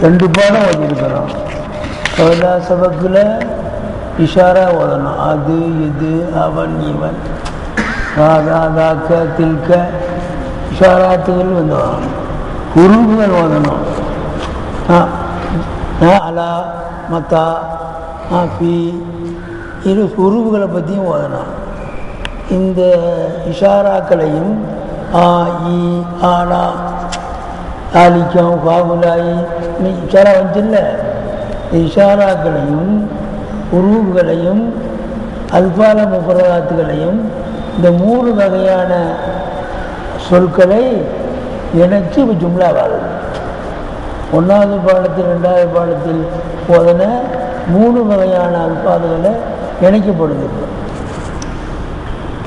ரெண்டு பாடம் ஓதிருக்கிறோம். கவலா சபக்கில் இஷாரா ஓதணும். அது இது அவன் இவன் ராதாதாக்க தில்க இஷாராத்துகள் வந்துடும். உருவுகள் ஓதணும். அலா மத்தா பி இரு உருவுகளை பற்றியும் ஓதணும். இந்த இஷாராக்களையும் ஆ இ ஆனா ஆலிக்கம் பாகுலாயி இஷாரா வந்துச்சுல்ல, இஷாராக்களையும் உருவுகளையும் அல்பால முஃபரதாத்துகளையும் இந்த மூணு வகையான சொற்களை இணைச்சு இப்போ ஜும்லாவாகுது. ஒன்றாவது பாடத்தில் ரெண்டாவது பாடத்தில் போதன மூணு வகையான அல்பாதுகளை இணைக்கப்படுது.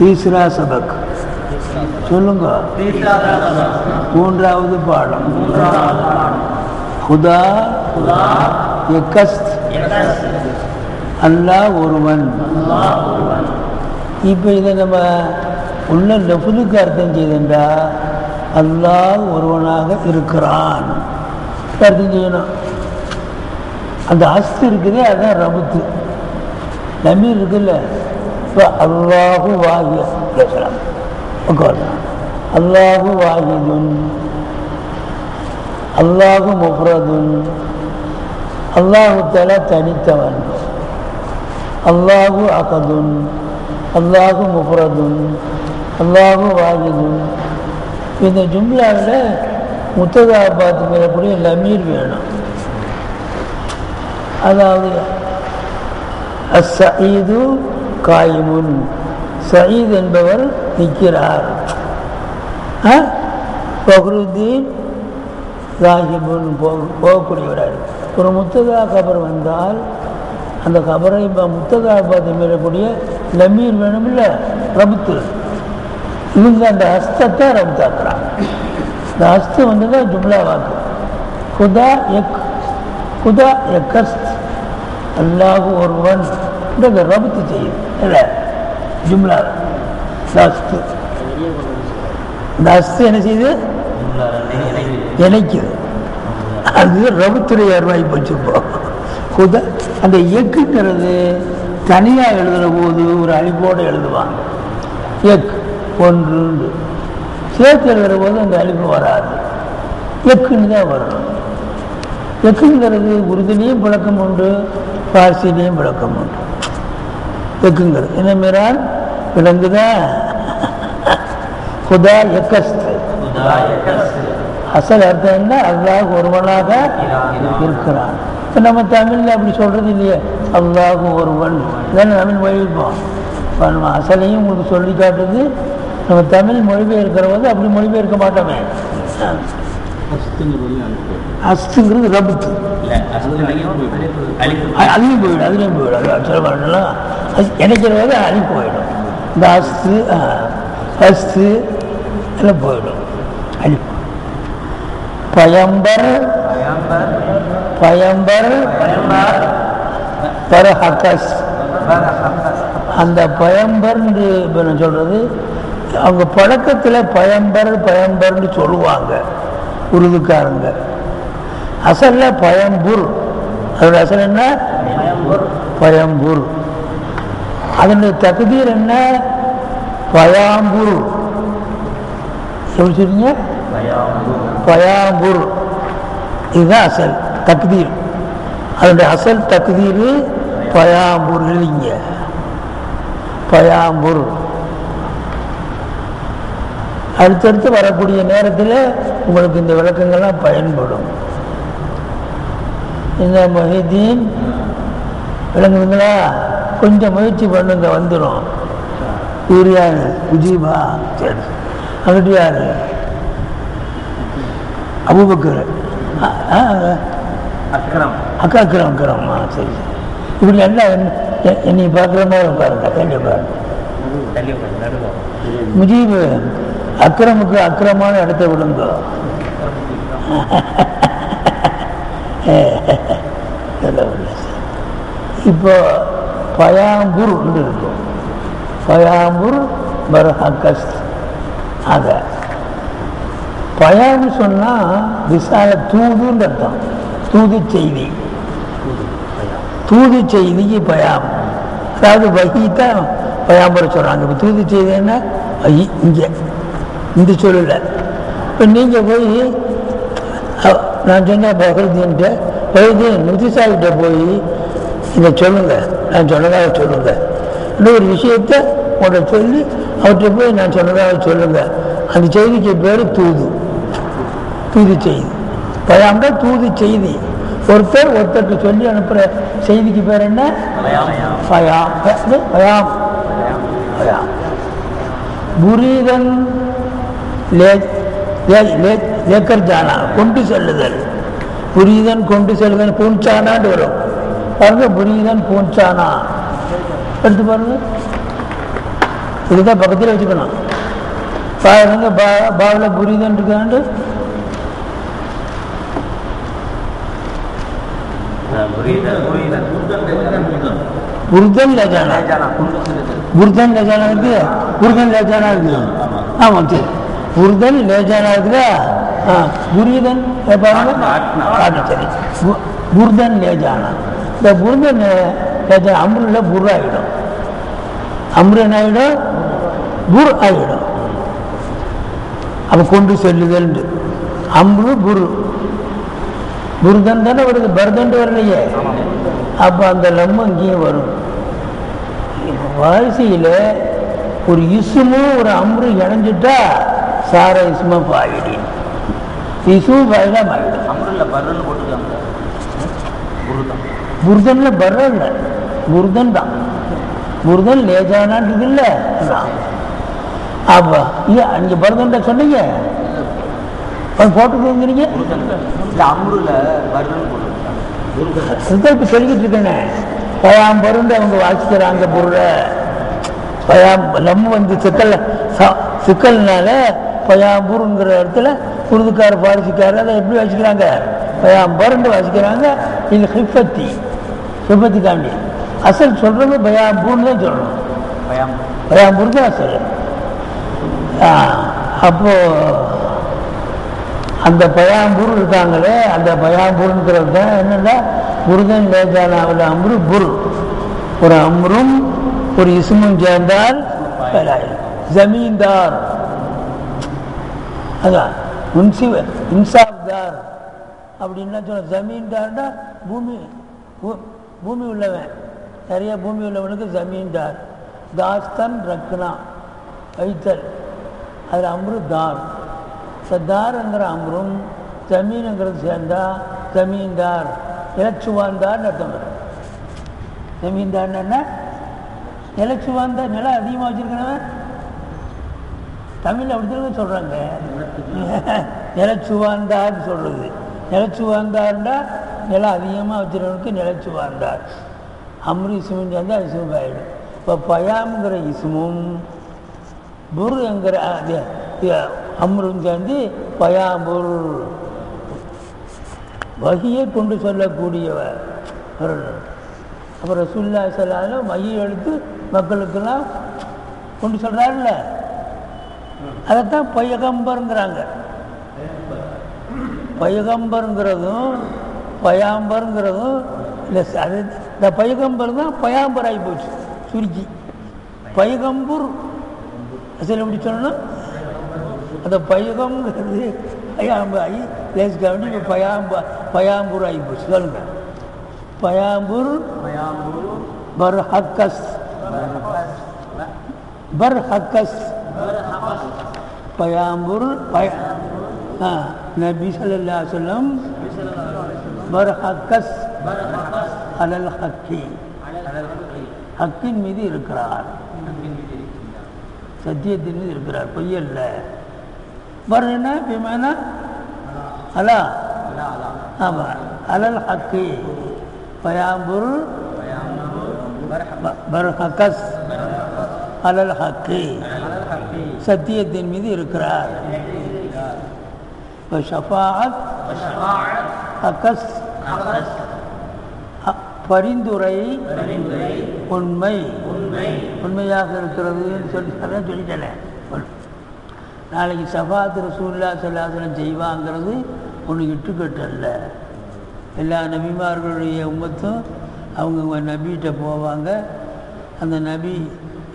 தீஸ்ரா சபக் சொல்லுங்க. மூன்றாவது பாடம் ஹுதா எக்கஸ்த் அல்லாஹ் ஒருவன். இப்போ இதை நம்ம உள்ள லஃபுலுக்கு அர்த்தம் செய்தா அல்லாஹ் ஒருவனாக இருக்கிறான் அர்த்தம் செய்யணும். அந்த அஸ்து இருக்குது, அதுதான் ரபுத்து. நமீர் இருக்குல்ல, இப்போ அல்லாஹு வாஹி பேசலாம். அல்லாஹு வாஹிதுன், அல்லாஹு முஃப்ரதுன், அல்லாஹு தஆலா தனித்தவன், அல்லாஹு அகதுன், அல்லாஹு முஃப்ரதுன், அல்லாஹு வாஹிதுன். இந்த ஜும்லாவில் முத்ததா பார்த்து எப்படி லமீர் வேணும். அதாவது அஸ்ஸஈது காயிமுன், சயீத் என்பவர் நிற்கிறார். ஃபக்ருத்தீன் ராஹிபுன் போகக்கூடியவரார். ஒரு முத்ததா கபர் வந்தால் அந்த கபரை முத்ததா பார்த்து மீறக்கூடிய லமீர் வேணும்ல, ரபுத்து. இவங்க அந்த ஹஸ்தத்தை ரபுத்தாக்குறாங்க. இந்த ஹஸ்து வந்து தான் ஜும்லா வாக்கு. குதா எக் குதா எக்கஸ்த் அல்லாஹு ஒருவன் இந்த ரபுத்து செய்யுது இல்லை ஜும்லா. தஸ்து தஸ்து என்ன செய்யுது? இணைக்குது. அது ரபுத்துடைய அருவாய் போச்சுப்போம். குத அந்த எக்குங்கிறது தனியாக எழுதுகிற போது ஒரு அழிப்போடு எழுதுவாங்க. எக் ஒன்று சேர்த்து எழுதுகிற போது அந்த அழிப்பு வராது, எக்குன்னு தான் வரணும். எக்குங்கிறது உருதுலேயும் விளக்கம் உண்டு, பார்சிலையும் விளக்கம் உண்டு. எக்குங்கிறது என்ன மீறான் விளங்குதா? ஹுதா எக்கஸ்த் அசல் அர்த்தம் என்ன? அல்லாஹ் ஒருவனாக இருக்கிறான். இப்போ நம்ம தமிழில் அப்படி சொல்கிறது இல்லையே, அல்லாஹ் ஒருவன் தானே தமிழ் மொழிபெயர்ப்போம். இப்போ நம்ம அசலையும் உங்களுக்கு சொல்லி காட்டுறது. நம்ம தமிழ் மொழிபெயர்க்கிற போது அப்படி மொழிபெயர்க்க மாட்டோமே. அஸ்துங்கிறது ரபுத்து, அதுலேயும் போயிடும், அதுலேயும் போயிடும். சில பாடலாம் இணைக்கிற போது அழிப்பு போயிடும். இந்த அஸ்து அஸ்து எல்லாம் போயிடும், அழிப்பு. பயம்பர் பயம்பர் பரஹக்கஸ், அந்த பயம்பர்ன்னு இப்போ நான் சொல்கிறது அவங்க பழக்கத்தில் பயம்பர் பயம்பர்னு சொல்லுவாங்க உருதுக்காரங்க. அசல்ல பயம்பூர், அதோட அசல் என்ன? பயம்பூர். அதனுடைய தகுதீர் என்ன? பயாம்பூர். எப்படி சொல்றீங்க? பயாம்பூர். இதுதான் அசல் தக்தீர். அதனுடைய அசல் தக்தீர் பயாம்பூர். எழுதிங்க பயாம்பூர். அடுத்தடுத்து வரக்கூடிய நேரத்தில் உங்களுக்கு இந்த விளக்கங்கள்லாம் பயன்படும். இந்த மொஹிதீன் விளங்குதுங்களா? கொஞ்சம் முயற்சி பண்ணுங்க, வந்துடும். இவர் யாரு? உஜீபா. சரி, அங்கிட்டு யாரு? அபூபக்கர். அக்ரம். அக்ரம். சரி, இப்படி எல்லாம் என்னை பார்க்குற மாதிரி பாருங்க. தள்ளி பாருங்க. முஜீபு அக்ரமுக்கு அக்கிரமான இடத்த விடுங்க. இப்போ பயாம்பூர் இருக்கும். பயாம்பூர் பர்ஹக்கஸ். ஆக பயான்னு சொன்னால் விசால தூதுன்னு அர்த்தம். தூது செய்தி, தூது செய்திக்கு பயாம். அதாவது வகி தான் பயாம்பர சொல்கிறாங்க. இப்போ தூது செய்தி என்ன வகி, இங்கே இந்த சொல்லல. இப்போ நீங்கள் போய் நான் சொன்னேன் பகவதீன்ட்ட, பகவதீன் முதிசாகிட்ட போய் இதை சொல்லுங்கள், நான் சொன்னதாக சொல்லுங்கள், இன்னொரு விஷயத்தை உங்கள்கிட்ட சொல்லி அவர்கிட்ட போய் நான் சொன்னதாக சொல்லுங்கள். அந்த செய்திக்கு பேர் தூது, தூது செய்தி. பயாம் தான் தூது செய்தி. ஒருத்தருக்கு சொல்லி அனுப்புகிற செய்திக்கு பேர் என்ன? பயாம். பயாம் பயாம். புரீதன் லேக்கர் ஜானா, கொண்டு செல்லுதல். புரீதன் கொண்டு செல்லுதல், பூஞ்சானான்னு வரும் பாருங்க. புரீதன் பூஞ்சானா எடுத்து பாருங்க. இதுதான் பக்கத்தில் வச்சுக்கணும். பாருங்க, பாவில் புரீதன் இருக்காண்டு. புர்தன் லஜானா, புர்தன் லஜானா இருக்கு, புர்தன் லஜானா இருக்கு. ஆமாம், சரி. புர்தன் லேஜானா இருக்குதா? புரீதன் பாருங்க, சரி. புர்தன் லேஜானா, இந்த புர்தன் லேஜானா அம்ருல புர் ஆகிடும். அம்ரு என்ன ஆகிடும்? புர் ஆகிடும். அப்போ கொண்டு செல்லுதல் அம்ரு புரு. புர்தன் தானே வருது, பர்தன் வரலையே. அப்போ அந்த லம்மு இங்கேயும் வரும். வாரிசையில் ஒரு இசுமும் ஒரு அம்ரு இணைஞ்சிட்டா சார இசுமா பாயிடி, இசு பாயிடா மாயிடும். புர்தன்ல பர்ற இல்லை, புர்தன் தான். புர்தன் லேஜானான்றது இல்லை. அப்போ நீங்க பர்தன் சொன்னீங்க, போட்டுக்கிறீங்க. இப்போ சொல்லிக்கிட்டு இருக்கேனே, பயாம் பருண்டு அவங்க வாசிக்கிறாங்க. பொருளை பயாம் நம்ம வந்து சிக்கல்னால பயாம்பூருங்கிற இடத்துல உருதுக்கார பாரிசிக்கார அதை எப்படி வாசிக்கிறாங்க? பயாம் பருண்டு வாசிக்கிறாங்க. இது ஹிஃபத்தி, ஹிஃபத்திக்காண்டி அசல் சொல்றது பயாம்பூர்னு தான் சொல்லணும். பயாம்பூர் தான் அசல். அப்போ அந்த பயாம்பூர் இருக்காங்களே, அந்த பயாம்பூருங்கிறது தான் என்னென்னா புருதன் லேஜானாவில் அம்ரு புரு. ஒரு அம்ரும் ஒரு இசுமும் சேர்ந்தால் ஜமீன்தார். அதான் இன்சாப்தார் அப்படின்னா சொல்ல. ஜமீன்தார்னா பூமி, பூமி உள்ளவன், நிறைய பூமி உள்ளவனுக்கு ஜமீன்தார். தாஸ்தான் ரக்னா, வைத்தல், அதில் அம்ரு தார். தாருங்கிற அம்ரும் ஜமீனுங்கிறது சேர்ந்தா ஜமீன்தார், நிலச்சுவாந்தார்னு அர்த்தம் வரும். ஜமீன்தார்னு என்ன? நிலச்சுவாந்தார், நிலம் அதிகமாக வச்சிருக்கிறவன். தமிழ் அப்படித்தான் சொல்கிறாங்க, நிலச்சுவாந்தார்னு சொல்கிறது. நிலச்சுவாந்தார்னா நிலம் அதிகமாக வச்சிருக்கவனுக்கு நிலச்சுவாந்தார். அம்ரு இசுமும் சேர்ந்தால் இசுமும் ஆகிடும். இப்போ பயாமுங்கிற இசுமும் புருங்கிற அம்ரும் சேர்ந்து பயாம்பூர், வகியை கொண்டு சொல்லக்கூடியவர். அப்புறம் ரசூலுல்லாஹி ஸல்லல்லாஹு அலைஹி வஸல்லம் வகியை எடுத்து மக்களுக்கெல்லாம் கொண்டு சொல்கிறாருல்ல, அதைத்தான் பையகம்பருங்கிறாங்க. பையகம்பருங்கிறதும் பயாம்பருங்கிறதும் இல்லை. அது இந்த பையகம்பர் தான் பயாம்பர் ஆகி போச்சு சுருக்கி. பையகம்பூர் அசல் எப்படி சொல்லணும்? அந்த பையகம்ங்கிறது பயாம்பாகி லேசுக்காக வேண்டி இப்போ பயாம்பூர் ஆகி போச்சு. சொல்லுங்க. பயாம்பூர் பர்ஹக்கஸ், பர்ஹக்கஸ் பயாம்பூர். நபி ஸல்லல்லாஹு அலைஹி வஸல்லம் பர்ஹக்கஸ் அலல் ஹக்கி, ஹக்கின் மீது இருக்கிறார், சத்தியத்தின் மீது இருக்கிறார், பொய்யல்ல. பர்னா பிமானா அலா, ஆமாம், அலல் ஹக்கி. பயாம்பூர் பர்ஹக்கஸ் அலல் ஹக்கி, சத்தியத்தின் மீது இருக்கிறார். ஷஃபாஅத் ஹக்கஸ், பரிந்துரை உண்மை, உண்மையாக இருக்கிறதுன்னு சொல்லிட்டேன். நாளைக்கு ஷஃபாத் ரசூலுல்லாஹி ஸல்லல்லாஹு அலைஹி வஸல்லம் செய்வாங்கிறது ஒன்று இட்டுக்கட்டல்ல. எல்லா நபிமார்களுடைய உம்மத்தும் அவங்கவுங்க நபிகிட்ட போவாங்க. அந்த நபி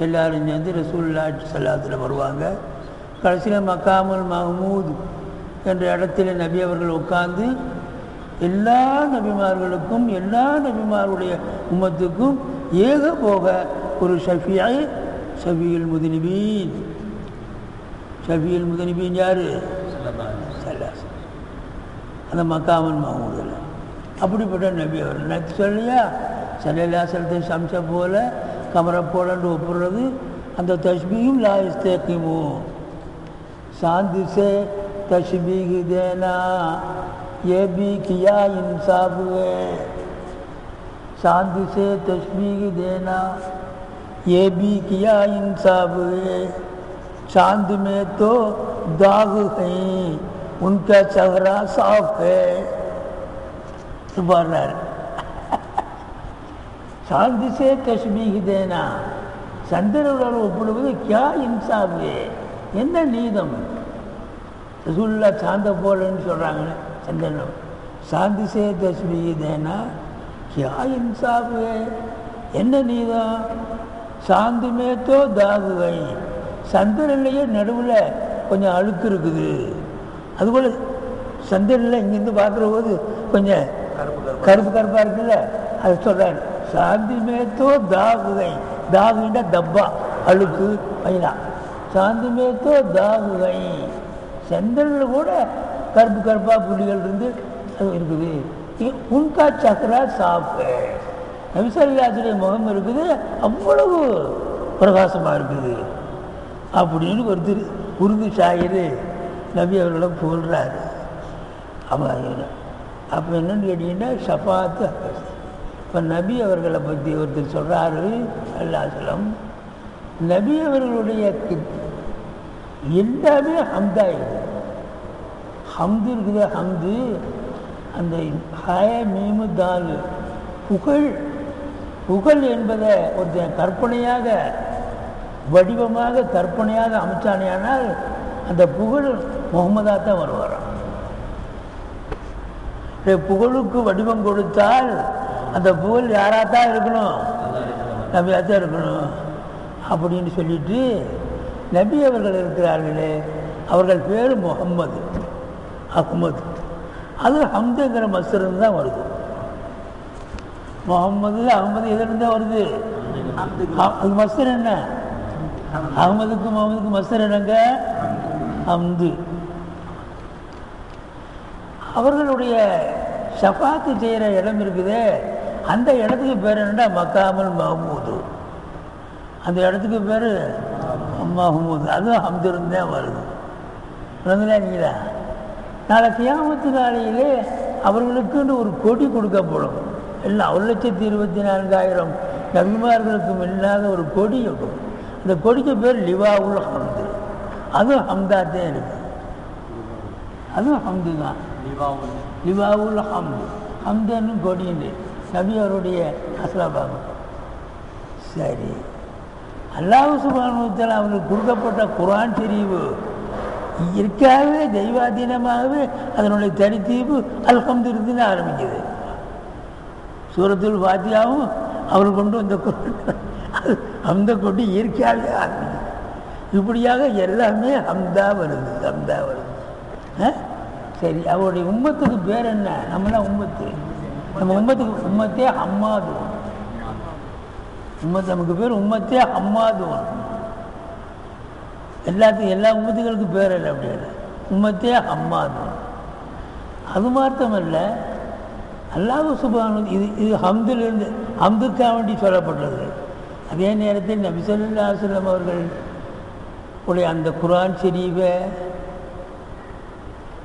எல்லோரும் சேர்ந்து ரசூலுல்லாஹி ஸல்லல்லாஹு அலைஹி வஸல்லம் வருவாங்க. கடைசியில் மக்காமுல் மஹமூத் என்ற இடத்துல நபி அவர்கள் உட்கார்ந்து எல்லா நபிமார்களுக்கும் எல்லா நபிமாருடைய உம்மத்துக்கும் ஏக போக ஒரு ஷஃபியுல் முதுனிபீன். ஷஃபியுல் முதுனிபீன் யார்? அந்த மக்காமுல் மஹமூதில் அப்படிப்பட்ட நபி அவர்கள் நேற்று சொல்லியா ஸல்லல்லாஹு அலைஹி வஸல்லம் சம்ச போல கமரை போலன்னு ஒப்புறது அந்த தஸ்பீஹும் லா இஸ்தகீமு. சாந்தி से तशबीह देना ये भी किया इंसाफ है. चांद से तशबीह देना ये भी किया इंसाफ है. चांद में तो दाग हैं उनका चेहरा साफ है. सुभान अल्लाह. चांद से तशबीह देना சந்திரனோடு ஒப்பிடுவது क्या इंसाफ है. என்ன நீதம்? ரசூலுல்லாஹ் சாந்த போலன்னு சொல்கிறாங்களே சந்திரன். சாந்தி சே தஸ்பீஹ் தேனா கியா இன்சாஃப் है. என்ன நீதம்? சாந்து மேத்தோ தாகுவை. சந்திரன்லேயே நடுவில் கொஞ்சம் அழுக்கு இருக்குது. அதுபோல் சந்திரனில் இங்கேருந்து பார்க்குற போது கொஞ்சம் கருப்பு கருப்பாக இருக்குல்ல, அது சொல்கிறார். சாந்தி மேத்தோ தாகுவை. தாகுன்னா டப்பா அழுக்கு பையனா. சாந்தி மேத்தோ தாகுவை. சந்திரனில் கூட கருப்பு கருப்பாக புள்ளிகள் இருந்து அது இருக்குது. உன்கா சக்கரா சாப்பு. நபி ஸல்லல்லாஹு அலைஹி வஸல்லம் முகம் இருக்குது, அவ்வளவு பிரகாசமாக இருக்குது அப்படின்னு ஒருத்தர் உருது ஷாயிரு நபி அவர்களை புகழ்கிறாரு. அப்போ என்னன்னு கேட்டிங்கன்னா ஷஃபாத்து. இப்போ நபி அவர்களை பற்றி ஒருத்தர் சொல்கிறாரு ஸல்லல்லாஹு அலைஹி வஸல்லம், நபி அவர்களுடைய எல்லாமே ஹம்தா இருக்குது. ஹம்து இருக்குது. ஹம்து அந்த ஹய மீமு தால் புகழ். புகழ் என்பதை ஒருத்தன் கற்பனையாக வடிவமாக கற்பனையாக அமைச்சானேயானால் அந்த புகழ் முகமதாக தான் வருவாராம். புகழுக்கு வடிவம் கொடுத்தால் அந்த புகழ் யாராத்தான் இருக்கணும்? நபியாத்தான் இருக்கணும் அப்படின்னு சொல்லிட்டு நபி அவர்கள் இருக்கிறார்களே அவர்கள் பேர் முகம்மது அஹ்மது. அது ஹம்துங்கிற மஸ்தரிலிருந்து தான் வருது. முகம்மது அஹ்மது எதிலிருந்து தான் வருது? அது மஸ்தர் என்ன? அஹ்மதுக்கு முகமதுக்கு மஸ்தர் என்னங்க? ஹம்து. அவர்களுடைய ஷஃபாத்து செய்கிற இடம் இருக்குது. அந்த இடத்துக்கு பேர் என்னன்னா மக்காமுல் மஹமூது. அந்த இடத்துக்கு பேர் மஹமூது. அதுவும் ஹம்துருந்து தான் வருது. இல்லைங்களா? நாளை கியாமத்து நாளையிலே அவர்களுக்குன்னு ஒரு கொடி கொடுக்கப்படும். எல்லாம் 1,24,000 நபிமார்களுக்கும் இல்லாத ஒரு கொடி இருக்கும். அந்த கொடிக்கு பேர் லிவாவுல் ஹம்து. அதுவும் ஹம்தாத்தே இருக்குது. அதுவும் ஹம்து தான். லிவாவுல் ஹம்து. ஹம்துன்னு கொடின்னு நபி அவருடைய அஸ்லாபாகும். சரி, அல்லாஹ் சுப்ஹானஹு வ தஆலா அவங்களுக்கு கொடுக்கப்பட்ட குர்ஆன் ஷரீஃப் இருக்காகவே தெய்வாதீனமாகவே அதனுடைய தனித்தீவு அல்ஹம்துலில்லாஹ்னு ஆரம்பிக்குது. சூரத்துல் ஃபாத்திஹாவும் அவர் கொண்டு வந்த அந்த கொண்டு இயற்கையாகவே ஆரம்பிக்குது. இப்படியாக எல்லாமே ஹம்தா வருது. ஹம்தா வருது. சரி, அவருடைய உம்மத்துக்கு பேர் என்ன? நம்மளாம் உம்மத்து. நம்ம உம்மத்துக்கு உம்மத்தே ஹம்மாது. உம்மத்து நமக்கு பேர் உம்மத்தே ஹம்மாது. எல்லாத்துக்கும் எல்லா உம்மத்துகளுக்கும் பேர் இல்லை. அப்படி உம்மத்தே ஹம்மாது. அது மாத்திரமல்ல, அல்லாஹ் சுப்ஹானஹு இது ஹம்துலிருந்து ஹம்துக்காக வேண்டி சொல்லப்பட்டது. அதே நேரத்தில் நபி ஸல்லல்லாஹு அலைஹி வஸல்லம் அவர்கள் உடைய அந்த குர்ஆன் ஷரீஃபை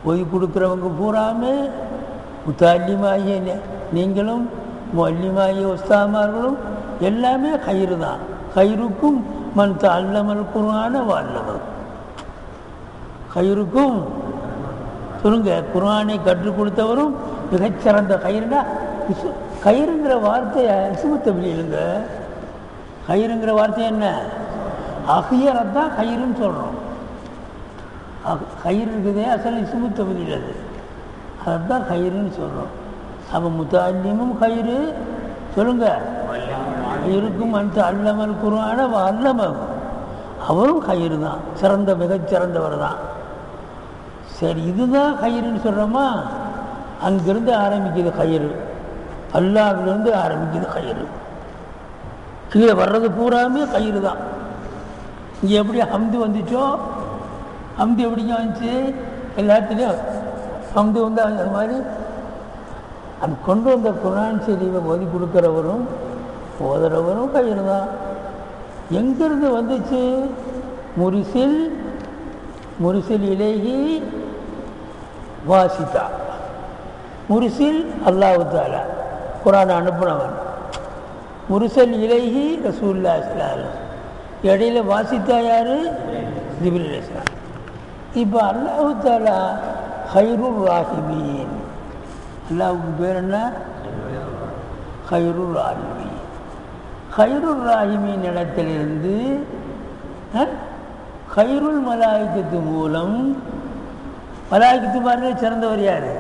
ஓதி கொடுக்குறவங்க பூராமே முத்தல்லிமாகிய நீங்களும் முஅல்லிமாகிய உஸ்தாமார்களும் எல்லாமே கயிறு தான். கயிறுக்கும் மன் தஅல்லமல் குர்ஆன வஅல்லமஹு. கயிறுக்கும் சொல்லுங்க, குர்ஆனை கற்றுக் கொடுத்தவரும் மிகச்சிறந்த கயிறுனா கயிறுங்கிற வார்த்தையை இஸ்மத்தை வெளியிலுங்க. கயிறுங்கிற வார்த்தை என்ன? அஹியரத்தான் கயிறுன்னு சொல்கிறோம். கயிறு இருக்குதே அசல் இஸ்மு தஃதீல் அது, அதுதான் கயிறுன்னு சொல்கிறோம். அப்போ முத்தஅல்லிமும் கயிறு சொல்லுங்க, இருக்கும் அந்த அல்லமல் குர்ஆன அல்லமஹு, அவரும் கயிறு தான், சிறந்த மிகச்சிறந்தவர் தான். சரி, இதுதான் கயிறுன்னு சொல்கிறோமா? அங்கிருந்து ஆரம்பிக்குது கயிறு, அல்லாஹ்விலிருந்து ஆரம்பிக்குது கயிறு, கீழே வர்றது பூராமே கயிறு தான். இங்கே எப்படி ஹம்து வந்துச்சோ, ஹம்து எப்படிங்க வந்துச்சு? எல்லாத்துலேயும் ஹம்து வந்து அது மாதிரி அது கொண்டு வந்த குர்ஆன் ஷரீஃபை ஓதி கொடுக்குறவரும் ஓதுறவரும் கயிறு தான். எங்கிருந்து வந்துச்சு? முரிசில் இலேஹி வாசிதா. முரிசில் அல்லாஹு தஆலா குர்ஆன் அனுப்புனவன், முரிசல் இலேஹி ரசூலுல்லாஹி ஸல்லல்லாஹு அலைஹி வஸல்லம், இடையில வாசித்தா யாரு? ஜிப்ரீல் அலைஹிஸ்ஸலாம். இப்போ அல்லாஹு தஆலா ஹைருர் ராஹிமீன், அல்லாஹ்வுக்கு பேர் என்ன? ஹைருர் ராஹிமீன். ஹைருர் ராஹிமீன் இடத்திலிருந்து ஹைருல் மலாயிகத்து மூலம், மலாயிகத்து மாதிரி சிறந்தவர் யார்?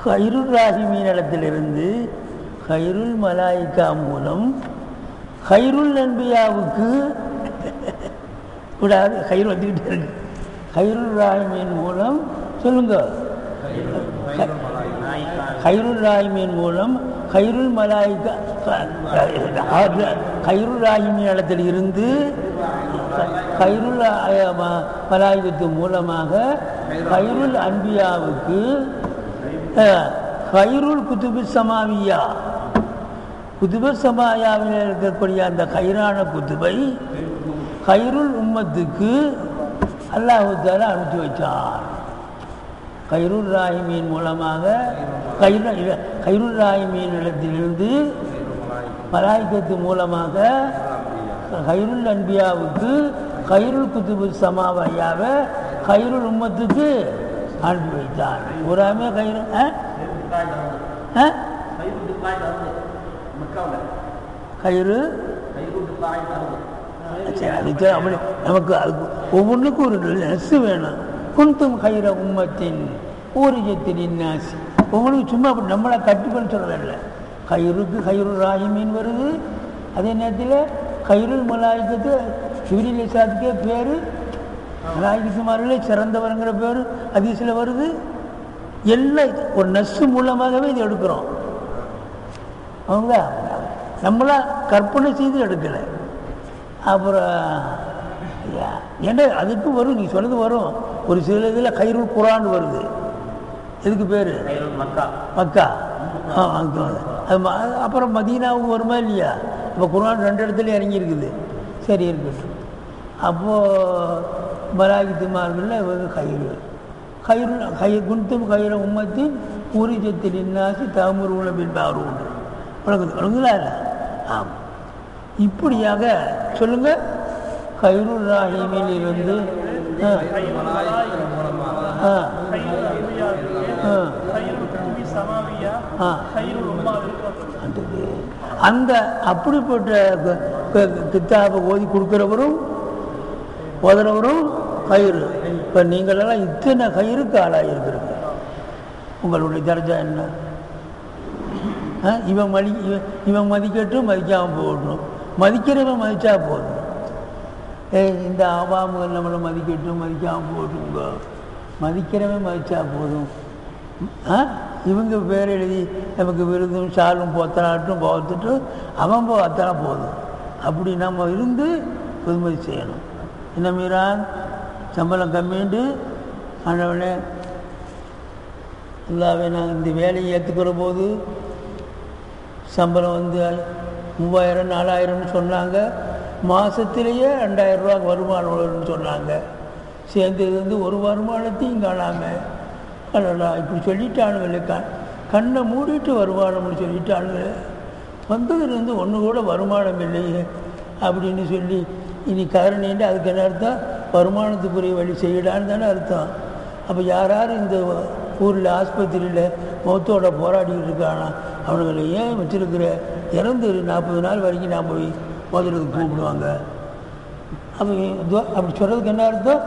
ஹைருல் ராஹிமீன் இடத்திலிருந்து ஹைருல் மலாயிகா மூலம் ஹைருல் அன்பியாவுக்கு கூடாது, ஹைரு வந்துக்கிட்டே இருக்கு. ஹைருல் ராஹிமீன் மூலம் சொல்லுங்க, ஹைருல் ராஹிமீன் மூலம் ஹைருல் மலாயிகா, ஹைருல் ராஹிமீன் இடத்தில் இருந்து ஹைருல் மலாயிகத்து மூலமாக ஹைருல் அன்பியாவுக்கு ஹைருல் குதுபு சமாவியா, குதுபு சமாயாவில் இருக்கக்கூடிய அந்த ஹைரான குதுபை ஹைருல் உம்மத்துக்கு அல்லாஹு தஆலா அனுப்பி வச்சார். ஹைருல் ராஹிமீன் மூலமாக ஹைருல் ராஹிமீன் இடத்திலிருந்து மலாயிகத்து மூலமாக ஹைருல் அன்பியாவுக்கு ஹைருல் குதுபு சமாவியாவை ஹைருல் உம்மத்துக்கு அனுப்பி வைத்தார். பூராமே கயிறு கயிறு அதுக்கு அப்படி நமக்கு அதுக்கு ஒவ்வொன்றுக்கும் ஒரு நெசு வேணும். குன்தும் கயிற உம்மத்தின் ஊரிஜத்தின் நாசி, உங்களுக்கு சும்மா அப்படி நம்மளை கட்டுப்பன்னு சொல்கிறதில்ல. கயிறுக்கு ஹைருல் ராஹிமீன் வருது, அதே நேரத்தில் ஹைருல் மலாயிகத்து ஜிப்ரீல் அலைஹிஸ்ஸலாத்துக்கே பேர், மலாயிகத்துமார்களே சிறந்தவருங்கிற பேர் ஹதீஸில் வருது. எல்லாம் ஒரு நஸ்ஸு மூலமாகவே இது எடுக்கிறோம். அவங்க நம்மளா கற்பனை செய்து எடுக்கலை. அப்புறம் ஏன்னா அதுக்கு வரும், நீ சொன்னது வரும். ஒரு சில இதில் ஹைருல் குர்ஆன் வருது, எதுக்கு பேர்? மக்கா. அப்புறம் மதீனாவுக்கு வருமா இல்லையா? இப்போ குர்ஆன் 2 இடத்துல இறங்கியிருக்குது. சரி இருக்கட்டும். அப்போது மலாயிகத்துமார்களில் கயிறு குன்தும் கயிற உம்மத்தின் ஊரிஜத்தில் இன்னாசி தஅமுருன பில் மஅரூஃப் வழங்குங்களா இல்லை? ஆமாம். இப்படியாக சொல்லுங்க. ஹைருல் ராஹிமீன் இருந்து அந்த அப்படிப்பட்ட கித்தாபை ஓதி கொடுக்குறவரும் ஓதுறவரும் கயிறு. இப்போ நீங்களெல்லாம் இத்தனை கயிறுக்கு ஆளாகிருக்கிறீங்க. உங்களுடைய தர்ஜா என்ன? இவன் மதிக்கட்டும், மதிக்காமல் போடணும். மதிக்கிறவன் மதித்தா போதும். இந்த ஆவாமுகள் நம்மளை மதிக்கட்டும், மதிக்காமல் போட்டுங்க. மதிக்கிறவன் மதித்தா போதும். இவங்க பேர் எழுதி நமக்கு விருதும் ஷாலும் போத்தனாட்டும் போத்துட்டு அவன் போத்தனா போதும். அப்படி நம்ம இருந்து புதுமதி செய்யணும். என்ன மீறான் சம்பளம் கம்மிண்டு ஆண்டவனே இல்லாவே நாங்கள் இந்த வேலையை ஏற்றுக்கிற போது சம்பளம் வந்து 3000 4000ன்னு சொன்னாங்க. மாதத்திலேயே 2000 ரூபா வருமானம் வரும்னு சொன்னாங்க. சேர்ந்தது வந்து ஒரு வருமானத்தையும் காணாமல் அல்லடா இப்படி சொல்லிட்டானுங்களே, கண்ணை மூடிட்டு வருமானம்னு சொல்லிட்டானுங்களே, வந்ததுலேருந்து ஒன்று கூட வருமானம் இல்லையே அப்படின்னு சொல்லி இனி கதறணின்ட்டு அதுக்கு என்ன அர்த்தம்? வருமானத்துக்குரிய வழி செய்யடான்னு தானே அர்த்தம். அப்போ யார் இந்த ஊரில் ஆஸ்பத்திரியில் மௌத்தோட போராடிக்கிட்டு இருக்கானா அவனுங்களை ஏன் வச்சுருக்கிற இறந்து 40 நாள் வரைக்கும் நான் போய் ஓதுறதுக்கு கூப்பிடுவாங்க. அப்போ அப்படி சொல்கிறதுக்கு என்ன அர்த்தம்?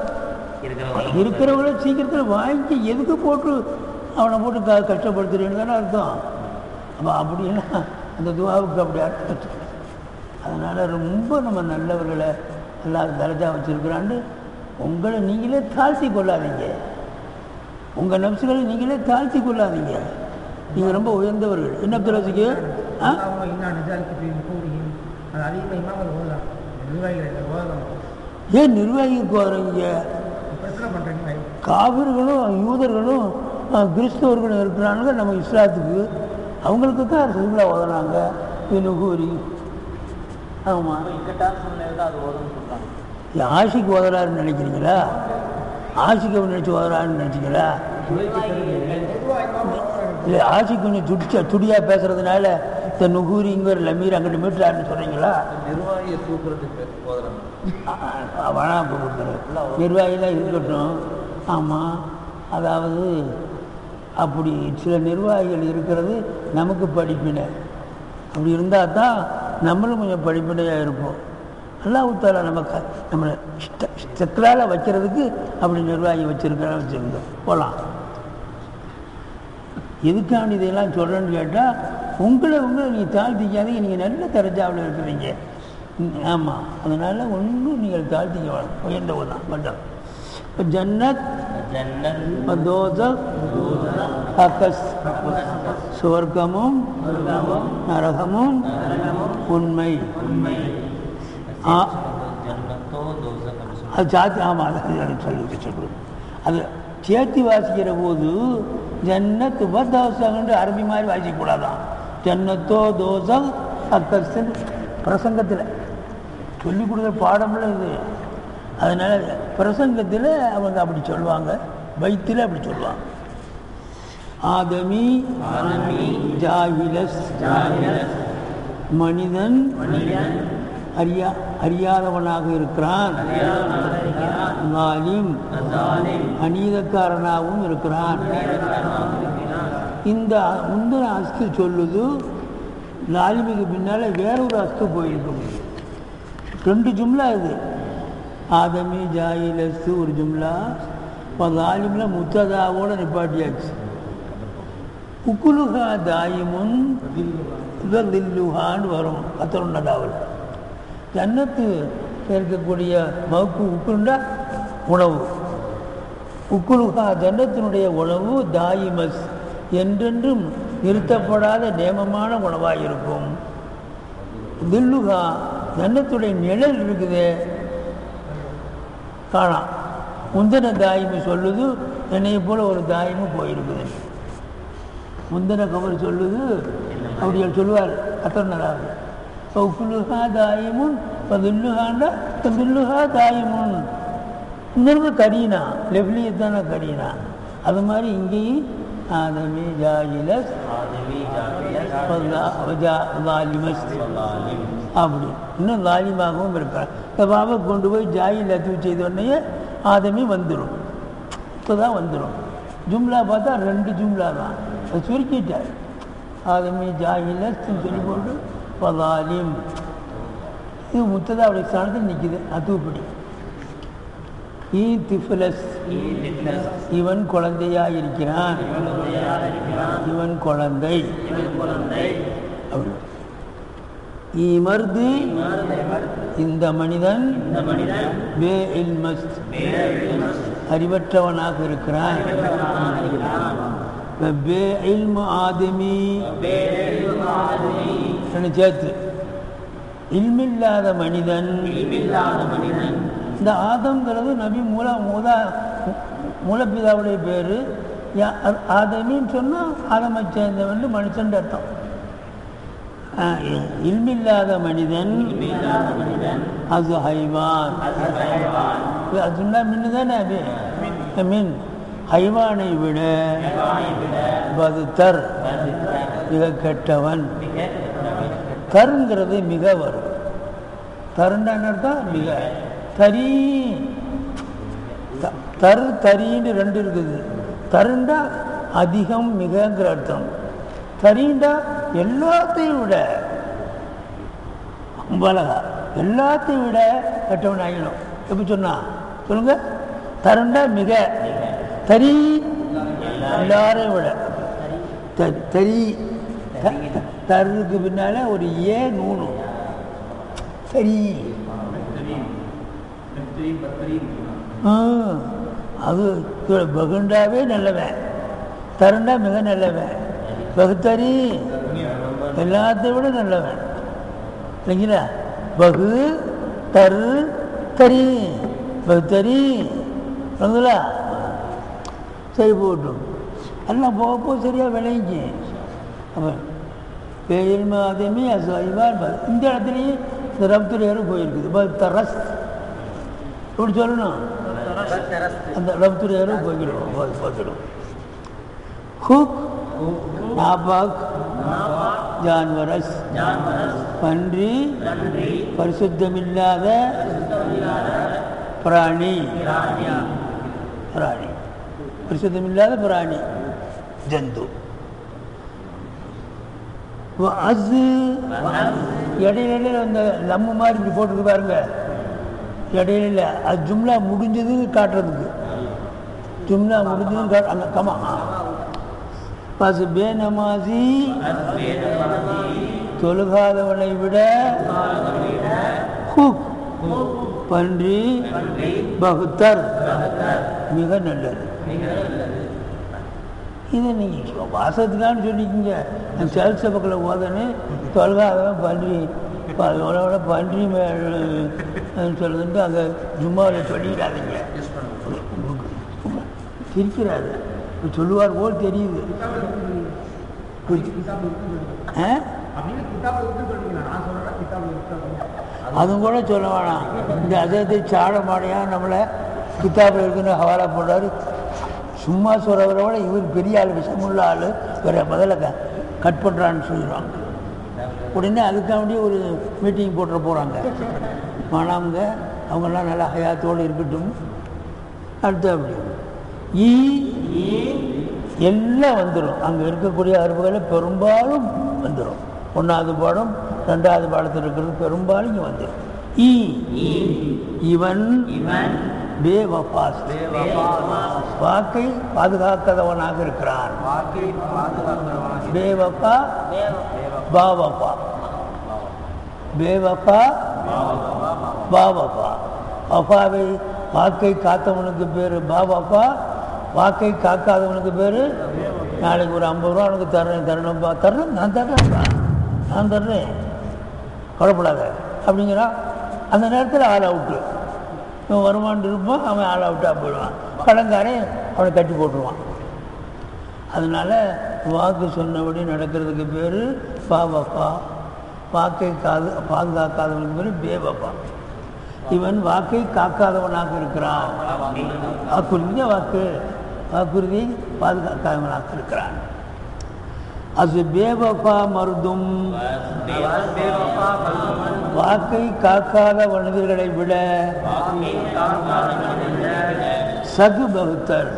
இருக்கிறவங்கள சீக்கிரத்தில் வாங்கி எதுக்கு போட்டு அவனை போட்டு கஷ்டப்படுத்துறேன்னு தானே அர்த்தம். அப்போ அப்படின்னா அந்த துவாவுக்கு அப்படி அர்த்தம். அதனால் ரொம்ப நம்ம நல்லவர்களை எல்லாரும் தரஜா வச்சுருக்கிறான்னு உங்களை நீங்களே தாழ்த்தி கொள்ளாதீங்க. உங்கள் நப்சுகளை நீங்களே தாழ்த்தி கொள்ளாதீங்க. நீங்கள் ரொம்ப உயர்ந்தவர்கள். என்ன பிறகு ஏன் நிர்வாகிக்கு வர்றீங்க? காவிர்களும் யூதர்களும் கிறிஸ்தவர்களும் இருக்கிறாங்க நம்ம இஸ்லாத்துக்கு. அவங்களுக்கு தான் ரசூலுல்லாஹ் ஓதுனாங்க. கூறி ஆமாம் ஆஷிக்கு ஓதுறாருன்னு நினைக்கிறீங்களா? ஆஷிக்கு நினச்சி ஓதுறாருன்னு நினச்சிங்களா? இல்லை ஆஷிக்கு கொஞ்சம் துடியாக பேசுறதுனால இந்த நுகூரிங்கிற லமீர் அங்கிட்டு மீட்டுறாருன்னு சொல்கிறீங்களா? நிர்வாகியை தூக்குறதுக்கு வேணாம் கொடுக்குறது நிர்வாகிலாம் இருக்கட்டும். ஆமாம், அதாவது அப்படி சில நிர்வாகிகள் இருக்கிறது நமக்கு படிப்பினை. அப்படி இருந்தால் தான் நம்மளும் கொஞ்சம் படிப்பினையாக இருப்போம். அல்லாஹ் தஆலா நமக்கு நம்மளை இஷ்டத்தால் வைக்கிறதுக்கு அப்படி நிர்வாகி வச்சுருந்தோம். போகலாம். எதுக்காண்டி இதெல்லாம் சொல்கிறேன்னு கேட்டால் உங்களை நீங்கள் தாழ்த்திக்காதீங்க. நீங்கள் நல்ல தரஜாவில் இருக்கிறீங்க. ஆமாம், அதனால் ஒன்றும் நீங்கள் தாழ்த்திக்க வேணும். உயர்ந்தவர் தான் மட்டும். இப்போ ஜன்னத் சுவர்க்கமும் நரகமும் உண்மை. அது சாத்தி. ஆமாம், அதை சொல்லுவோம். அது சேர்த்து வாசிக்கிற போது ஜன்னத் தோசங்கன்று அரபி மாதிரி வாசிக்கக்கூடாதான். ஜன்னத்தோ தோசம் அக்கஸ்ன்னு பிரசங்கத்தில் சொல்லிக் கொடுக்குற பாடம்ல இது. அதனால் பிரசங்கத்தில் அவங்க அப்படி சொல்லுவாங்க, பைத்தில் அப்படி சொல்லுவாங்க. ஆதமி ஜாஹிலஸ் மனிதன் அறியாதவனாக இருக்கிறான். ஸாலிம் அநீதக்காரனாகவும் இருக்கிறான். இந்த முந்தின அஸ்து சொல்லுது. லாலிமுக்கு பின்னால் வேறொரு அஸ்து போயிருக்கும். 2 ஜும்லா இது. ஆதமி ஜாயிலஸ்து ஒரு ஜும்லா. இப்போ லாலிமில் முத்ததாவோட நிப்பாட்டியாச்சு. உக்குலுஹா தாயிமுன் தில்லுஹான்னு வரும் 11வது. ஜன்னத்து இருக்கக்கூடிய மவுக்கு உக்குண்டா உணவு. உக்குலுஹா ஜன்னத்தினுடைய உணவு தாயிமஸ் என்றென்றும் நிறுத்தப்படாத நேமமான உணவாக இருக்கும். தில்லுகா ஜன்னத்துடைய நிழல் இருக்குது காணாம். முந்தின தாயிமு சொல்லுது என்னையை போல் ஒரு தாயிமும் போயிருக்குது. முந்தின கவர் சொல்லுது அப்படி சொல்லுவார் கத்தர்னராக. இப்போ உக்குலுகா தாயிமுன் இப்போ தில்லுகாண்டா இப்போ தில்லுகா தாயிமுன். இங்கிருந்து கரீனா லெஃப்லியத்தான கரீனா. அது மாதிரி இங்கேயும் ஆதமி ஜாயிலஸ் அப்படி இன்னும் லாலிமாகவும் இருக்கார். இந்த பாபா கொண்டு போய் ஜாயில் அத்து செய்தோடனே ஆதமி வந்துடும். இப்போ தான் வந்துடும். ஜும்லா பார்த்தா 2 ஜும்லா தான். அது சுருக்கிட்டார். ஆதமி ஜாயிலஸ் சொல்லி போட்டு பதாலிம். இது முத்ததாவுடைய ஸ்தானத்தில் நிற்கிது. அதுபடி இவன் குழந்தையாக இருக்கிறான். இவன் குழந்தை. ஈமர்து இந்த மனிதன் அறிவற்றவனாக இருக்கிறான். ஆதமி சேர்த்து இல்மில்லாத மனிதன். இந்த ஆதம்ங்கிறது நபி மூலப்பிதாவுடைய பேர். ஆதமின்னு சொன்னால் ஆதமை சேர்ந்தவன் மனுஷன் அர்த்தம். இல்மில்லாத மனிதன் அது ஹைவான். அது சொன்னால் மின்னு தானே அது மின். ஹைவானை விட பதுத்தர் மிக கெட்டவன். தருங்கிறது மிக வரும். தருண்டான்னு அர்த்தம் மிக. தரி தரின்னு 2 இருக்குது. தருண்டா அதிகம் மிகங்கிற அர்த்தம். தரீண்டா எல்லாத்தையும் விட பலகா எல்லாத்தையும் விட கெட்டவன் ஆகிடும். எப்படி சொன்னா சொல்லுங்க? தருண்டா மிக, தரி எல்லாரையும் விட, தரி தருக்கு பின்னால ஒரு ஏ நூனு, சரி அது பகுண்டாவே நல்லவன், தருண்டா மிக நல்லவன், பகுத்தறி எல்லாத்தை விட நல்லவன் இல்லைங்களா. பகு தரு தரி பகுத்தறி வந்துங்களா. சரி போட்டும் எல்லாம் போக போக சரியாக விளைஞ்சி. அப்போ பேருமே அதேமே இந்த இடத்துலையும் இந்த ரப்துரையாரும் போயிருக்குது. தரஸ் எப்படி சொல்லணும், அந்த ரப்துரையாரும் போய்க்கிடும் பார்த்துடும். ஹுக் நாபாக் ஜான்வரஸ் பன்றி பரிசுத்தமில்லாத பிராணி, பிராணி பரிசுத்தமில்லாத பிராணி ஜந்து. அது இடையில அந்த நம்ம மாதிரி இப்படி போட்டுருக்கு பாருங்க, இடையில அது ஜும்லா முடிஞ்சது காட்டுறதுக்கு, ஜும்லா முடிஞ்சது அந்த கமா. பஸ் பேனமாசி தொழுகாதவனை விட ஹுக் பன்றி பகுத்தர் மிக நல்லது. இதை நீங்கள் வாசத்துக்கான்னு சொல்லிக்கிங்க. நான் சேல் சபக்கில் ஓதனே தொழுகாதவன் பன்றி அதோட பன்றி சொல்லுதுன்ட்டு அங்கே ஜும்மாவில் சொல்லிடாதீங்க, சிரிக்கிறாரு சொல்லுவார் போல் தெரியுது. அதுவும் கூட சொல்ல வேணாம். இந்த அதத்தை சாட மாடையாக நம்மளை கித்தாப்பில் இருக்குன்னு ஹவாலா போடுறாரு. சும்மா சொல்கிறவரை விட இவர் பெரிய ஆள், விஷமுள்ள ஆள், வேற முதல்ல கட் பண்ணுறான்னு சொல்லிடுவாங்க. உடனே அதுக்காண்டி ஒரு மீட்டிங் போட்டுற போகிறாங்க. மாணவங்க அவங்கெல்லாம் நல்லா ஹயாத்தோடு இருக்கட்டும். அடுத்து அப்படி எல்லாம் வந்துடும். அங்கே இருக்கக்கூடிய அறிவுகளை பெரும்பாலும் வந்துடும். 1வது பாடம் 2வது பாடத்தில் இருக்கிறது பெரும்பாலும் இங்கே வந்துடும். இவன் பேவபாஸ், வாக்கை பாதுகாக்காதவனாக இருக்கிறான். பேவப்பா பாவப்பா, பேவப்பா பாவப்பா. அப்பாவை வாக்கை காத்தவனுக்கு பேர் பாவப்பா, வாக்கை காக்காதவனுக்கு பேர் நாளைக்கு ஒரு 50 ரூபா உனக்கு தரணும்பா, தரணும் நான் தர்றேன்ப்பா, நான் தர்றேன் குழப்படாத அப்படிங்கிறான். அந்த நேரத்தில் ஆள் அவுட்டு. இவன் வருமானு இருப்பான், அவன் ஆள் அவுட்டாக போயிடுவான். கடங்காரன் அவனை கட்டி போட்டுருவான். அதனால் வாக்கு சொன்னபடி நடக்கிறதுக்கு பேர் பாவப்பா, வாக்கை பாதுகாக்காதவனுக்கு பேர் பேவப்பா. இவன் வாக்கை காக்காதவனாக இருக்கிறான். வாக்குறுதிய வாக்குறுதியை பாதுகாக்காதவனாக இருக்கிறான். அது பேவப்பா மருதும், வாக்கை காக்காத மனிதர்களை விட சகு பகுத்தர்,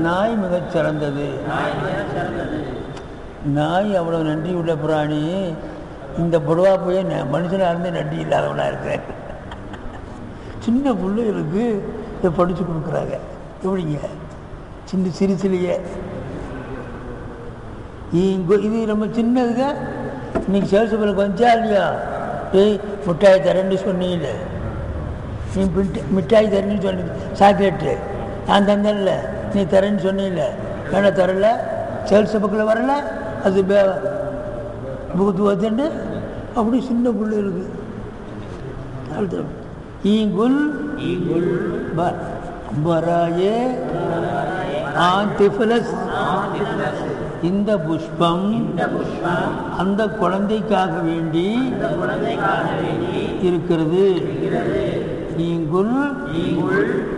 நாய் மிகச் சிறந்தது. நாய் அவ்வளோ நன்றி உள்ள பிராணி. இந்த பொதுவாக போய் மனுஷனாக இருந்து நன்றி இல்லாதவனாக இருக்கிறேன். சின்ன பிள்ளைகளுக்கு இதை படித்து கொடுக்குறாங்க. எப்படிங்க சின்ன சிறுசிலேயே இது ரொம்ப சின்னதுங்க. இன்னைக்கு சேல்ஸுகளுக்கு வந்துச்சா இல்லையா? ஏய் மிட்டாய் தரேன்னு சொன்னீங்க, நீ மிட்டாய் தரேன்னு சொன்ன, சாக்லேட்டு நான் தந்தேன்ல, நீ தரேன்னு சொன்னீங்க, வேணா தரல, சேல்ஸ் பக்கில் வரல, அது புகுத்து வந்துட்டு அப்படி சின்ன பிள்ளைகளுக்கு. ஈங்குல் பராயே ஆந்திஃபலஸ், இந்த புஷ்பம் அந்த குழந்தைக்காக வேண்டி இருக்கிறது. ஈங்குல்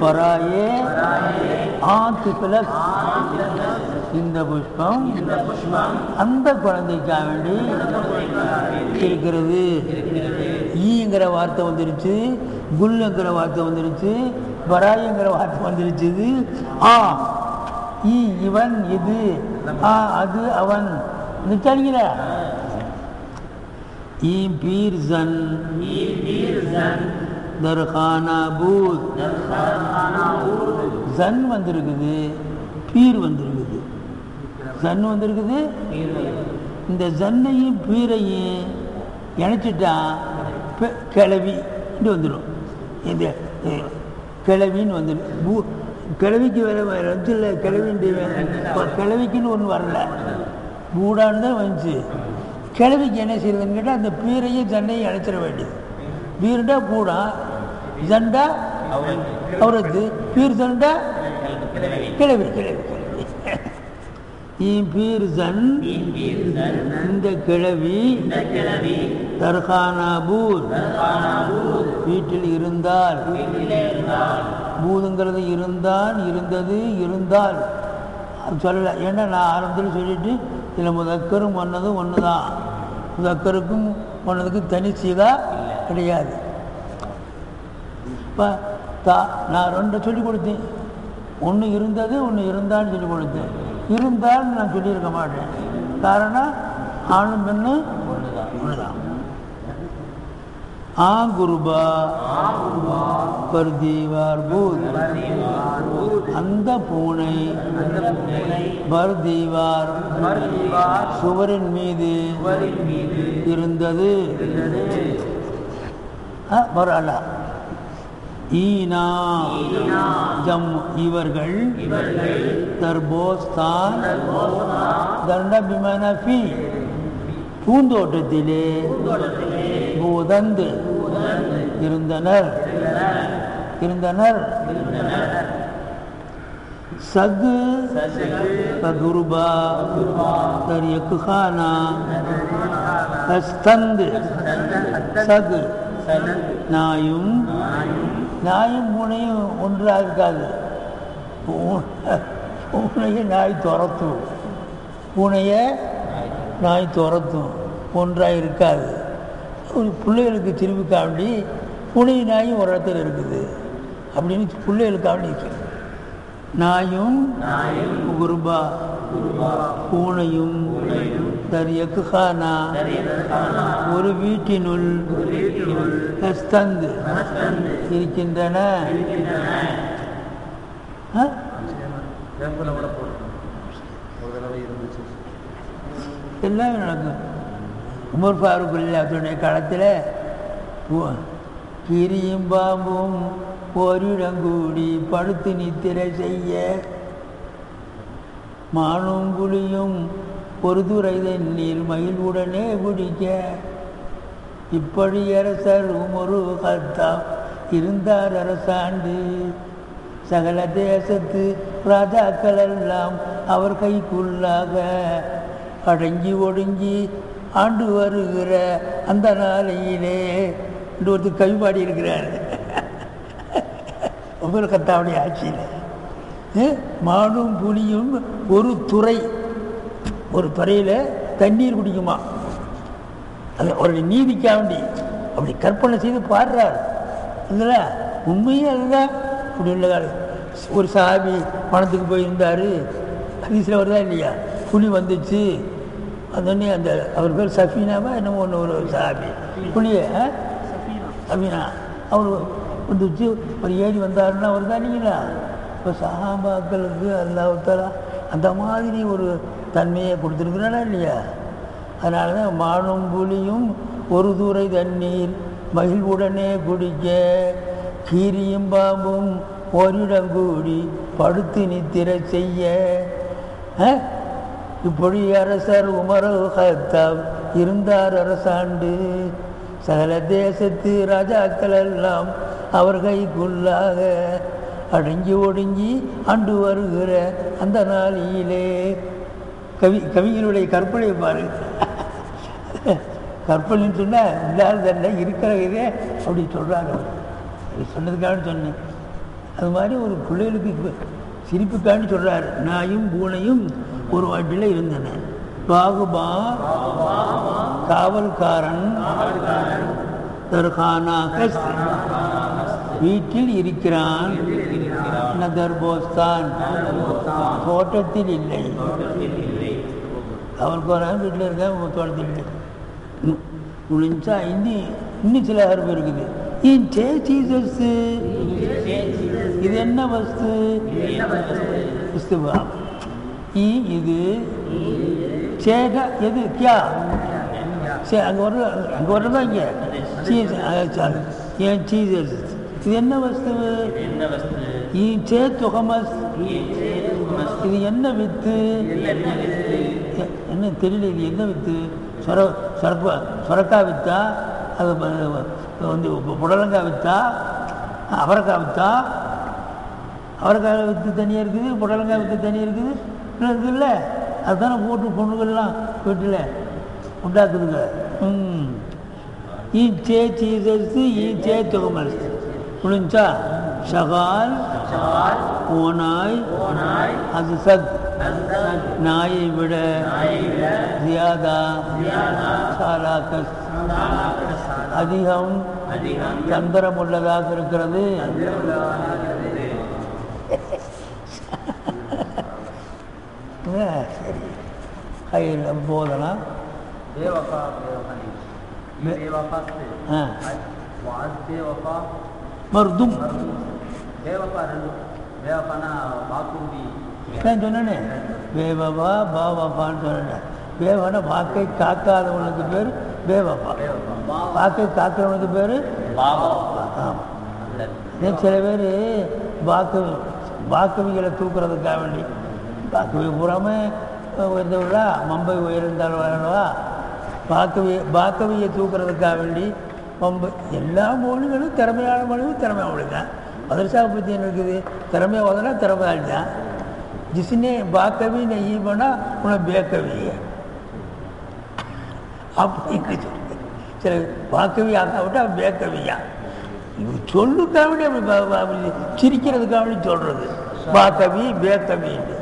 பராயே ஆந்திஃபலஸ், இந்த புஷ்பம் அந்த குழந்தைக்காக வேண்டி இருக்கிறது. ஈங்கிற வார்த்தை வந்துருச்சு, குல்ங்கிற வார்த்தை வந்துருச்சு, பராயங்கிற வார்த்தை வந்துருச்சு. இவன் இது, அது அவன் நினைச்சாங்கள. தர்கானா பூத் ஜன் வந்திருக்குது, பீர் வந்திருக்குது. ஜன் வந்திருக்குது, இந்த ஜன்னையும் பீரையும் இணைச்சிட்டா கிளவி வந்துடும். இந்த கிளவின்னு வந்துடும். கிளவிக்கு வேலை இல்லை, கிளவிக்குன்னு ஒன்று வரல, பூடான்னு தான் வந்துச்சு. கிளவிக்கு என்ன செய்யுதுன்னு கேட்டால் அந்த பீரையும் ஜன்னையும் இணைச்சிட வேண்டியது. பீர்டா பூடா, ஜண்டா அவரது, பீர் ஜண்டா கிளவி. பீர் ஜன் இந்த கிளவி தர்கானா பூத் வீட்டில் இருந்தால், பூதுங்கிறது இருந்தான், இருந்தது, இருந்தால் சொல்லலை. ஏன்னா நான் ஆரம்பத்தில் சொல்லிட்டு இதில் முதக்கரும் ஒன்றதும் ஒன்று தான். முதக்கருக்கும் ஒன்றதுக்கும் தனி சீதா கிடையாது. இப்போ நான் ரெண்டு சொல்லிக் கொடுத்தேன். ஒன்று இருந்தது, ஒன்று இருந்தான்னு சொல்லி கொடுத்தேன். இருந்தான்னு நான் சொல்லியிருக்க மாட்டேன். காரணம் ஆணும் பெண்ணு ஒன்று தான். குருபா பர்தீவார் பூத் அந்த பூனை பர்தீவார் சுவரின் மீது இருந்தது. வரலா ஈனா ஜம் இவர்கள் தர்போஸ்தான் தண்ட பிமனபி பூந்தோட்டத்திலே பூதந்து இருந்தனர். சகு பகுருபா தரியக்குஹானா அஸ்தந்து சகு நாயும் பூனையும் ஒன்றாக இருக்காது. பூனையை நாய் துரத்தும், ஒன்றாக இருக்காது. பிள்ளைகளுக்கு திரும்பிக்காண்டி பூனை நாயும் ஒரு இடத்துல இருக்குது அப்படின்னு பிள்ளைகளுக்காண்டி இருக்குது. நாயும் குருபா பூனையும் தரியக்குஹானா ஒரு வீட்டினுள் கஸ்தந்து இருக்கின்றன. எல்லாமே நடக்கும். உமர் ஃபாரூக் ரலியல்லாஹு காலத்தில் கிரியும் பாம்பும் ஓரிடங்கூடி படுத்து நித்திரை செய்ய, மானும் புலியும் ஒரு துறை தண்ணீர் மயில் உடனே பிடிக்க, இப்படி அரசர் உமரு கத்தாப் இருந்தார் அரசாண்டு. சகல தேசத்து ராஜாக்கள் எல்லாம் அவர் கைக்குள்ளாக அடங்கி ஒடுங்கி ஆண்டு வருகிற அந்த நாளையிலே என்று ஒருத்தர் கவிபாடி இருக்கிறார். உமர் கத்தாவுடைய ஆட்சியில் மானும் புலியும் ஒரு துறையில் தண்ணீர் குடிக்குமா. அது அவருடைய நீதிக்காண்டி அப்படி கற்பனை செய்து பாடுறார். இல்லை உண்மையே அதுதான். அப்படி உள்ள ஒரு சாபி பணத்துக்கு போயிருந்தார், ஹதீஸ்ல வருதா இல்லையா, புலி வந்துச்சு. அதோடனே அந்த அவர் பேர் சஃபீனாவா என்னமோ ஒன்று, ஒரு சாபி புலிய சஃபீனா அவர் வந்துச்சு, ஒரு ஏறி வந்தாருன்னா வருதா இல்லைங்களா. இப்போ சஹாபாக்களுக்கு அல்லாஹ் தஆலா அந்த மாதிரி ஒரு தன்மையை கொடுத்துருக்குறானா இல்லையா. அதனால தான் மானும் புலியும் ஒரு துறை தண்ணீர் மகிழ்வுடனே குடிக்க, கீரியும் பாம்பும் ஓரிடங்கூடி படுத்து நித்திரை செய்ய, இப்படி அரசர் உமர் கத்தாப் இருந்தார் அரசாண்டு. சகல தேசத்து ராஜாக்கள் எல்லாம் அவர் கைக்குள்ளாக அடங்கி ஒடுங்கி ஆண்டு வருகிற அந்த நாளிலே. கவிஞனுடைய கற்பனை பாரு. கற்பனைன்னு சொன்னால் இல்லாத இருக்கிற இதே அப்படி சொல்கிறாங்க. சொன்னதுக்காக சொன்னேன். அது மாதிரி ஒரு பிள்ளைகளுக்கு சிரிப்புக்காண்டி சொல்கிறார். நாயும் பூனையும் ஒரு வாட்டில் இருந்தன. பாகுபா காவல்காரன் தர்கானா வீட்டில் இருக்கிறான். நதர்போஸ்தான் தோட்டத்தில் இல்லை. காவல்காரன் வீட்டில் இருக்க தோட்டத்தில் இல்லை. முடிஞ்சா இன்னும் சில ஹர்பு இருக்குது. இது என்ன வஸ்து? இஸ்திஃபாம். இது சேக எது கியா அங்கே வர்றதா இங்கே ஏன் சீஸ் இது என்ன வஸ்து? சே துகமஸ் இது என்ன வித்து? என்ன தெரியல. இது என்ன வித்து? சொரக்காய் வித்தா, அது வந்து புடலங்காய் வித்தா, அவரைக்காய் வித்தா. அவரைக்காய் வித்து தனியாக இருக்குது, புடலங்காய் வித்து தனியாக இருக்குது. இருக்குல்ல, அதுதானே போட்டு பொண்ணுகள்லாம் வீட்டில் உண்டாக்குதுங்க. ஈச்சே சீசர்ஸு ஈச்சே துகமஸ் புரிஞ்சா? ஷகால் ஓனாய் அது சத் நாயை விட ஜியாதா சாலாக்கஸ் அதிகம் தந்திரம் உள்ளதாக இருக்கிறது. சரி போதனா மருதும் நான் சொன்னேனே பேவபா பாவப்பான்னு சொன்னேன். பேவனா வாக்கை காக்காதவனுக்கு பேர் பேவப்பா, வாக்கை காக்கிறவனுக்கு பேர் ஆமாம். சில பேர் வாக்கவிகளை தூக்குறதுக்காக வேண்டி வாக்கவி பூராமே உயர்ந்தவர்களா மம்பை உயர்ந்தால் வரவா வாக்கவியை தூக்குறதுக்காக வேண்டி மம்பை எல்லா மொழிகளும் திறமையான மொழியும் திறமையான மொழி தான். மதரசாவை பற்றி என்ன இருக்குது? திறமையாக ஓதனா திறமையாள் தான். ஜிஸ்னே பாக்கவி நெய் பண்ணால் உன பேக்கவி அப்படின்னு சொல்லி சில பாக்கவி ஆக்காவிட்டா பேக்கவியா சொல்லுக்காக வேண்டி அப்படி சிரிக்கிறதுக்காக வேண்டி சொல்கிறது பாக்கவி பேக்கவின்னு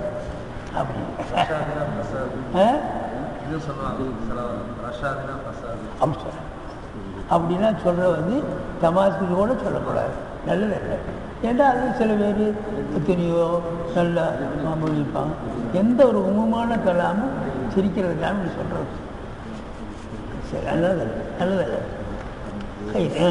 அப்படி. அப்படின்னா சொல்கிற வந்து தமாஸ்க்கு கூட சொல்லக்கூடாது, நல்லது இல்லை. ஏன்னா அது சில பேர் எத்தனையோ நல்லா மாமொழிப்பாங்க. எந்த ஒரு உண்மையான கலாமும் சிரிக்கிறதுக்காக இப்படி சொல்கிறது சரி, நல்லது நல்லது. ஆ